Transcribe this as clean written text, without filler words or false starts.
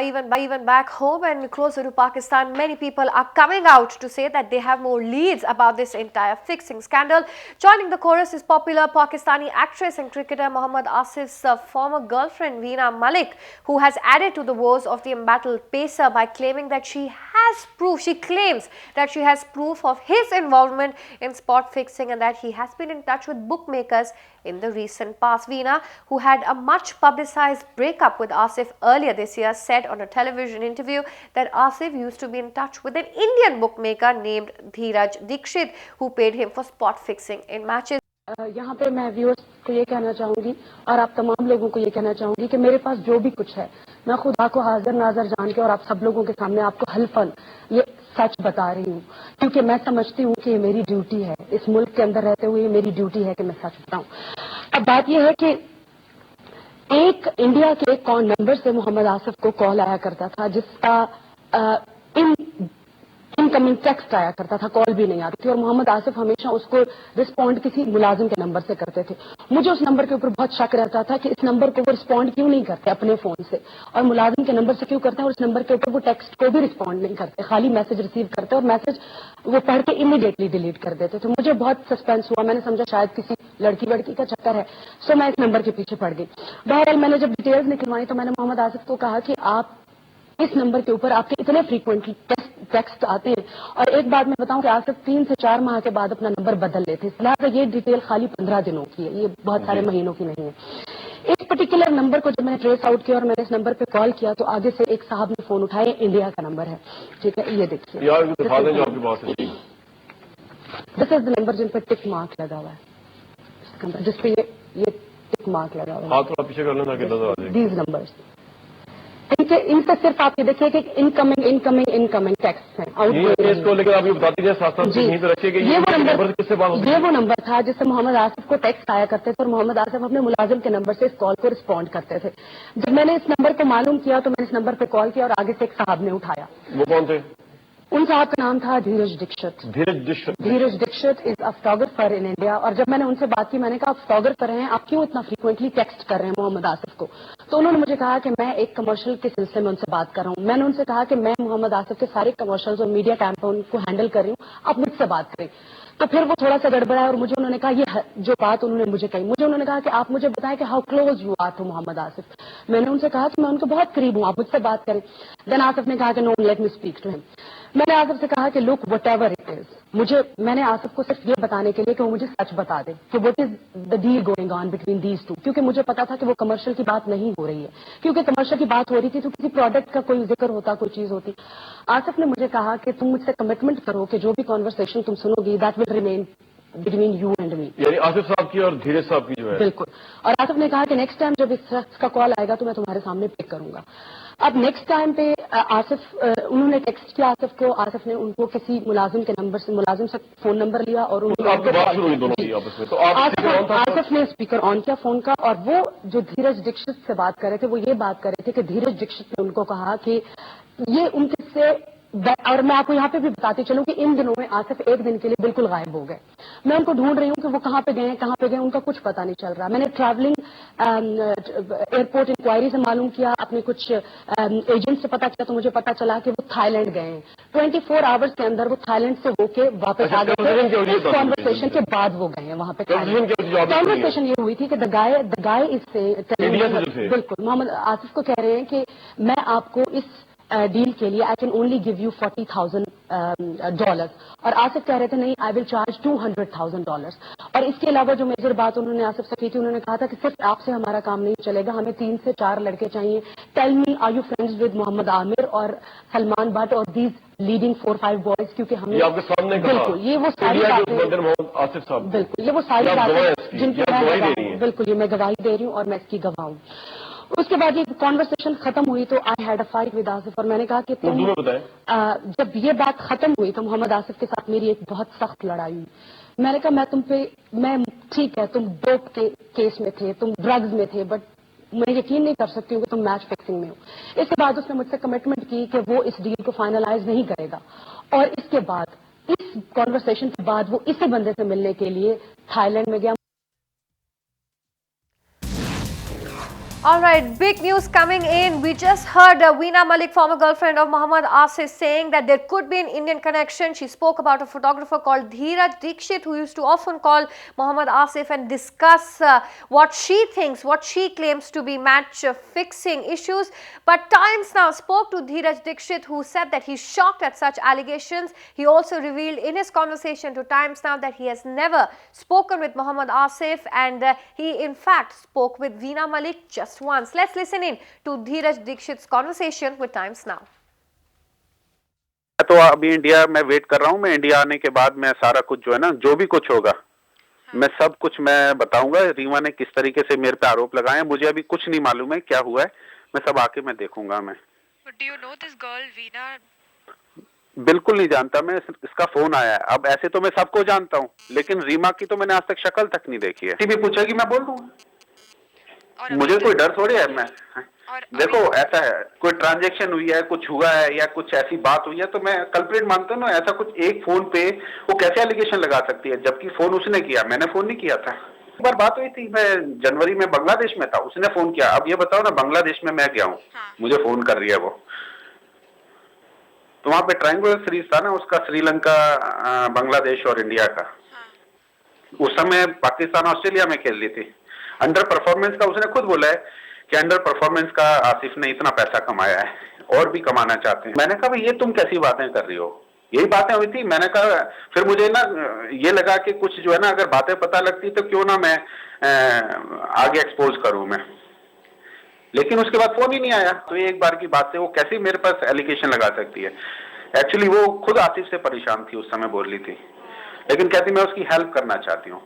Even back home and closer to Pakistan, many people are coming out to say that they have more leads about this entire fixing scandal. Joining the chorus is popular Pakistani actress and cricketer Mohammad Asif's former girlfriend Veena Malik, who has added to the woes of the embattled pacer by claiming that she claims that she has proof of his involvement in spot fixing and that he has been in touch with bookmakers in the recent past. Veena, who had a much publicized breakup with Asif earlier this year, said on a television interview that Asif used to be in touch with an Indian bookmaker named Dheeraj Dikshit, who paid him for spot fixing in matches. यहाँ पे मैं viewers को ये कहना चाहूँगी और आप तमाम लोगों को ये कहना चाहूँगी कि मेरे पास जो भी कुछ है मैं खुदा को हाजिर नाजर जान के और आप सब लोगों के सामने आपको हल्फन ये सच बता रही हूँ, क्योंकि मैं समझती हूँ कि ये मेरी ड्यूटी है, इस मुल्क के अंदर रहते हुए मेरी ड्यूटी है कि मैं सच बताऊँ। अब बात यह है कि एक इंडिया के एक नंबर से मोहम्मद आसिफ को कॉल आया करता था जिसका इनकमिंग टेक्स्ट आया करता था, कॉल भी नहीं आती थी और मोहम्मद आसिफ हमेशा उसको रिस्पॉन्ड किसी मुलाजिम के नंबर से करते थे। मुझे उस नंबर के ऊपर बहुत शक रहता था कि इस नंबर को वो रिस्पॉन्ड क्यों नहीं करते अपने फोन से और मुलाजिम के नंबर से क्यों करते हैं और इस नंबर के ऊपर वो टेक्स्ट को भी रिस्पॉन्ड नहीं करते, खाली मैसेज रिसीव करते और मैसेज वो पढ़ के इमीडिएटली डिलीट कर देते थे। मुझे बहुत सस्पेंस हुआ, मैंने समझा शायद किसी लड़की का चक्कर है, सो मैं इस नंबर के पीछे पड़ गई। बहरहाल मैंने जब डिटेल्स निकलवाई तो मैंने मोहम्मद आसिफ को कहा कि आप इस नंबर के ऊपर आपके इतने फ्रीक्वेंटली टेक्स्ट आते हैं और एक बात मैं बताऊं कि आसिफ 3 से 4 माह के बाद अपना नंबर बदल लेते हैं, लिहाजा ये डिटेल खाली 15 दिनों की है, ये बहुत सारे महीनों की नहीं है। इस पर्टिकुलर नंबर को जब मैंने ट्रेस आउट किया और मैंने इस नंबर पे कॉल किया तो आगे से एक साहब ने फोन उठाया, इंडिया का नंबर है, ठीक है, ये देखिए दिस इज द नंबर जिन पर टिक मार्क लगा हुआ है, जिसपे ये टिक मार्क लगा हुआ है, दीज नंबर्स इनसे सिर्फ आप ये देखिए कि इनकमिंग टेक्स्ट हैं। इसको लेकर आप ये बताती हैं साथ साथ यहीं पे रखिए कि ये वो नंबर था जिससे मोहम्मद आसिफ को टेक्स्ट आया करते थे और मोहम्मद आसिफ अपने मुलाजिम के नंबर से इस कॉल को रिस्पॉन्ड करते थे। जब मैंने इस नंबर को मालूम किया तो मैंने इस नंबर पे कॉल किया और आगे से एक साहब ने उठाया। वो कौन थे? उन साहब का नाम था Dheeraj Dixit. Dheeraj Dixit is a photographer in India. और जब मैंने उनसे बात की मैंने कहा आप फोटोग्राफर हैं, आप क्यों इतना फ्रीक्वेंटली टेक्स्ट कर रहे हैं मोहम्मद आसिफ को? तो उन्होंने मुझे कहा कि मैं एक कमर्शियल के सिलसिले में उनसे बात कर रहा हूँ। मैंने उनसे कहा कि मैं मोहम्मद आसिफ के सारे कमर्शियल्स और मीडिया कैंपेन को हैंडल कर रही हूँ, आप मुझसे बात करें। तो फिर वो थोड़ा सा गड़बड़ाया और मुझे उन्होंने कहा ये जो बात उन्होंने मुझे कही, मुझे उन्होंने कहा कि आप मुझे बताएं कि how close you are to Mohammad Asif. मैंने उनसे कहा कि मैं उनके बहुत करीब हूँ, आप मुझसे बात करें। देन आसिफ ने कहा कि no let me speak to him. मैंने आसिफ से कहा कि look whatever it is, मैंने आसिफ को सिर्फ ये बताने के लिए कि वो मुझे सच बता दे कि what is the deal going on between these two, क्योंकि मुझे पता था कि वो कमर्शियल की बात नहीं हो रही है, क्योंकि कमर्शियल की बात हो रही थी तो किसी प्रोडक्ट का कोई जिक्र होता, कोई चीज होती। आसिफ ने मुझे कहा कि तुम मुझसे कमिटमेंट करो कि जो भी कॉन्वर्सेशन तुम सुनोगी that will remain between you and me, यानी आसिफ साहब की और धीरज साहब की जो है। बिल्कुल। और आसिफ ने कहा कि नेक्स्ट टाइम जब इस शख्स का कॉल आएगा तो मैं तुम्हारे सामने पिक करूंगा। अब नेक्स्ट टाइम पे आसिफ उन्होंने टेक्स्ट किया आसिफ को, आसिफ ने उनको किसी मुलाजिम के नंबर से मुलाजिम से फोन नंबर लिया और आसिफ ने स्पीकर ऑन किया फोन का और वो जो धीरज दीक्षित से बात कर रहे थे वो ये बात कर रहे थे कि धीरज दीक्षित ने उनको कहा कि ये उनके से, और मैं आपको यहाँ पे भी बताती चलूं कि इन दिनों में आसिफ एक दिन के लिए बिल्कुल गायब हो गए। मैं उनको ढूंढ रही हूँ कि वो कहाँ पे गए, उनका कुछ पता नहीं चल रहा। मैंने ट्रैवलिंग एयरपोर्ट इंक्वायरी से मालूम किया, अपने कुछ एजेंट से पता किया तो मुझे पता चला कि वो थाईलैंड गए हैं। 24 आवर्स के अंदर वो थाईलैंड से होके वापस आ गए। कॉन्वर्सेशन के बाद वो गए हैं वहाँ पे। कॉन्वर्सेशन ये हुई थी कि द गाय इज बिल्कुल मोहम्मद आसिफ को कह रहे हैं कि मैं आपको इस डील के लिए I can only give you $40,000 और आसिफ कह रहे थे नहीं आई विल चार्ज $200,000। और इसके अलावा जो मेजर बात उन्होंने आसिफ से की थी, उन्होंने कहा था कि सिर्फ आपसे हमारा काम नहीं चलेगा, हमें 3 से 4 लड़के चाहिए। Tell me are you friends with Mohammad Aamir और सलमान भट्ट और दीज लीडिंग 4-5 बॉयज, क्योंकि हमने आपके सामने बिल्कुल ये वो सारी बातें, आसिफ साहब बिल्कुल ये वो सारी बातें जिनकी मैं बिल्कुल ये मैं गवाही दे रही हूँ और मैं इसकी गवाह हूँ। उसके बाद ये कॉन्वर्सेशन खत्म हुई तो I had a fight with Asif और मैंने कहा कि तुम जब ये बात खत्म हुई तो मोहम्मद आसिफ के साथ मेरी एक बहुत सख्त लड़ाई हुई। मैंने कहा मैं ठीक है तुम डोप के केस में थे, तुम ड्रग्स में थे, बट मैं यकीन नहीं कर सकती हूँ कि तुम मैच फिक्सिंग में हो। इसके बाद उसने मुझसे कमिटमेंट की कि वो इस डील को फाइनलाइज नहीं करेगा और इसके बाद इस कॉन्वर्सेशन के बाद वो इसी बंदे से मिलने के लिए थाईलैंड में गया। All right, big news coming in. We just heard Veena Malik, former girlfriend of Mohammad Asif, saying that there could be an Indian connection. She spoke about a photographer called Dheeraj Dikshit, who used to often call Mohammad Asif and discuss what she thinks, what she claims to be match fixing issues. But Times Now spoke to Dheeraj Dikshit, who said that he's shocked at such allegations. He also revealed in his conversation to Times Now that he has never spoken with Mohammad Asif, and he in fact spoke with Veena Malik just once. Let's listen in to Dheeraj Dikshit's conversation with Times Now. तो अभी India में wait कर रहा हूँ। मैं India आने के बाद मैं सारा कुछ जो है ना, जो भी कुछ होगा मैं सब कुछ मैं बताऊंगा। रीमा ने किस तरीके से मेरे पे आरोप लगाए हैं, मुझे अभी कुछ नहीं मालूम है क्या हुआ है। मैं सब आके मैं देखूंगा। मैं Do you know this girl Veena? बिल्कुल नहीं जानता। मैं इसका फोन आया है। अब ऐसे तो मैं सबको जानता हूँ, लेकिन रीमा की तो मैंने आज तक शक्ल तक नहीं देखी है। भी पूछेगी मैं बोल दूंगा। मुझे कोई डर थोड़ी है। मैं देखो ऐसा है, कोई ट्रांजैक्शन हुई है, कुछ हुआ है या कुछ ऐसी बात हुई है तो मैं कल्प्रिट मानता हूँ ना। ऐसा कुछ एक फोन पे वो कैसे एलिगेशन लगा सकती है, जबकि फोन उसने किया, मैंने फोन नहीं किया था। एक बार बात हुई थी, मैं जनवरी में बांग्लादेश में था, उसने फोन किया। अब ये बताओ ना, बांग्लादेश में मैं गया हूँ, मुझे फोन कर रही है वो। तो वहां पे ट्रायंगुलर सीरीज था ना उसका, श्रीलंका, बांग्लादेश और इंडिया का। उस समय पाकिस्तान ऑस्ट्रेलिया में खेल रही थी। अंडर परफॉर्मेंस का उसने खुद बोला है कि अंडर परफॉर्मेंस का आसिफ ने इतना पैसा कमाया है और भी कमाना चाहते हैं। मैंने कहा भाई ये तुम कैसी बातें कर रही हो, यही बातें हुई थी। मैंने कहा फिर मुझे ना ये लगा कि कुछ जो है ना, अगर बातें पता लगती तो क्यों ना मैं आगे एक्सपोज करूं मैं, लेकिन उसके बाद फोन ही नहीं आया। तो ये एक बार की बात है, वो कैसे मेरे पास एलिगेशन लगा सकती है। एक्चुअली वो खुद आसिफ से परेशान थी उस समय, बोल रही थी, लेकिन कहती मैं उसकी हेल्प करना चाहती हूँ।